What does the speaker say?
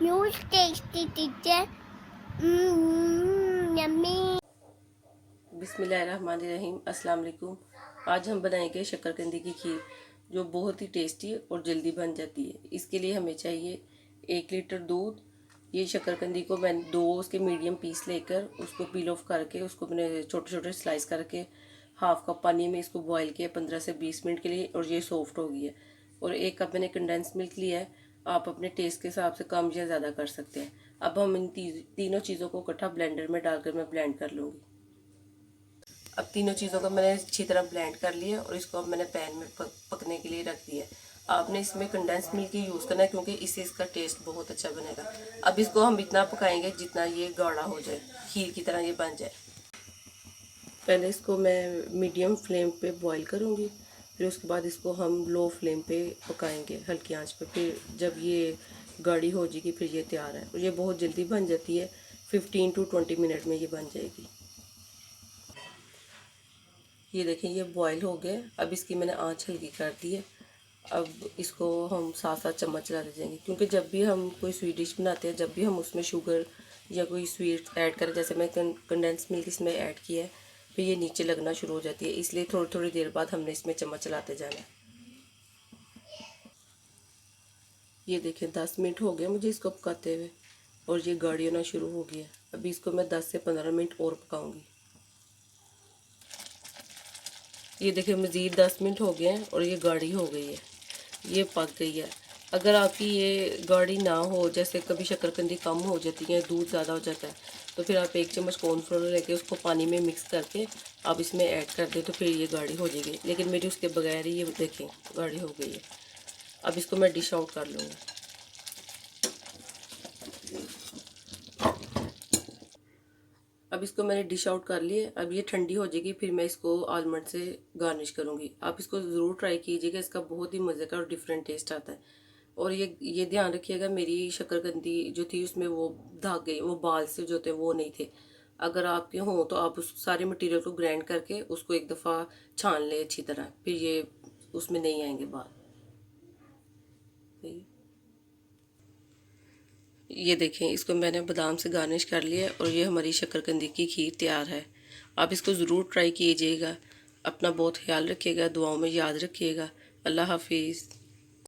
Huge tasty teacher. Yummy. बिस्मिल्लाहिर्रहमानिर्रहीम अस्सलाम वालेकुम। आज हम बनाएंगे शक्करकंदी की खीर जो बहुत ही टेस्टी और जल्दी बन जाती है। इसके लिए हमें चाहिए 1 लीटर दूध। ये शक्करकंदी को मैंने 2 उसके मीडियम पीस लेकर उसको पील ऑफ करके उसको मैंने छोटे छोटे स्लाइस करके हाफ कप पानी में इसको बॉईल किया 15 से 20 मिनट के लिए और ये सॉफ्ट हो गई है। और 1 कप मैंने कंडेंस मिल्क लिया है। आप अपने टेस्ट के हिसाब से कम या ज़्यादा कर सकते हैं। अब हम इन तीनों चीज़ों को इकट्ठा ब्लेंडर में डालकर मैं ब्लेंड कर लूँगी। अब तीनों चीज़ों को मैंने अच्छी तरह ब्लेंड कर लिया और इसको अब मैंने पैन में पकने के लिए रख दिया। आपने इसमें कंडेंस मिल्क ही यूज़ करना है क्योंकि इससे इसका टेस्ट बहुत अच्छा बनेगा। अब इसको हम इतना पकाएंगे जितना ये गाढ़ा हो जाए, खीर की तरह ये बन जाए। पहले इसको मैं मीडियम फ्लेम पे बॉईल करूँगी, फिर उसके बाद इसको हम लो फ्लेम पे पकाएंगे हल्की आंच पे। फिर जब ये गाढ़ी हो जाएगी फिर ये तैयार है और ये बहुत जल्दी बन जाती है। 15 to 20 मिनट में ये बन जाएगी। ये देखें ये बॉईल हो गया। अब इसकी मैंने आंच हल्की कर दी है। अब इसको हम साथ साथ चम्मच चलाते जाएंगे क्योंकि जब भी हम कोई स्वीट डिश बनाते हैं, जब भी हम उसमें शुगर या कोई स्वीट ऐड करें, जैसे मैं कंडेंस मिल्क इसमें ऐड किया है, फिर ये नीचे लगना शुरू हो जाती है। इसलिए थोड़ी थोड़ी देर बाद हमने इसमें चम्मच चलाते जाना है। ये देखें 10 मिनट हो गए मुझे इसको पकाते हुए और ये गाढ़ी होना शुरू हो गया। अभी इसको मैं 10 से 15 मिनट और पकाऊंगी। ये देखिए मज़ीद 10 मिनट हो गए हैं और ये गाढ़ी हो गई है, ये पक गई है। अगर आपकी ये गाढ़ी ना हो, जैसे कभी शक्करकंदी कम हो जाती है, दूध ज़्यादा हो जाता है, तो फिर आप 1 चम्मच कॉर्नफ्लोर लेके उसको पानी में मिक्स करके आप इसमें ऐड कर दें तो फिर ये गाढ़ी हो जाएगी। लेकिन मेरी उसके बगैर ही ये देखें गाढ़ी हो गई है। अब इसको मैं डिश आउट कर लूँगी। अब इसको मैंने डिश आउट कर लिया। अब ये ठंडी हो जाएगी, फिर मैं इसको आलमंड से गार्निश करूँगी। आप इसको ज़रूर ट्राई कीजिएगा, इसका बहुत ही मज़े का और डिफरेंट टेस्ट आता है। और ये ध्यान रखिएगा, मेरी शक्करकंदी जो थी उसमें वो धागे, वो बाल से जो थे वो नहीं थे। अगर आपके हों तो आप उस सारे मटेरियल को ग्राइंड करके उसको एक दफ़ा छान लें अच्छी तरह, फिर ये उसमें नहीं आएंगे बाल। ये देखें इसको मैंने बादाम से गार्निश कर लिया और ये हमारी शक्करकंदी की खीर तैयार है। आप इसको ज़रूर ट्राई कीजिएगा। अपना बहुत ख्याल रखिएगा, दुआओं में याद रखिएगा। अल्लाह हाफिज़।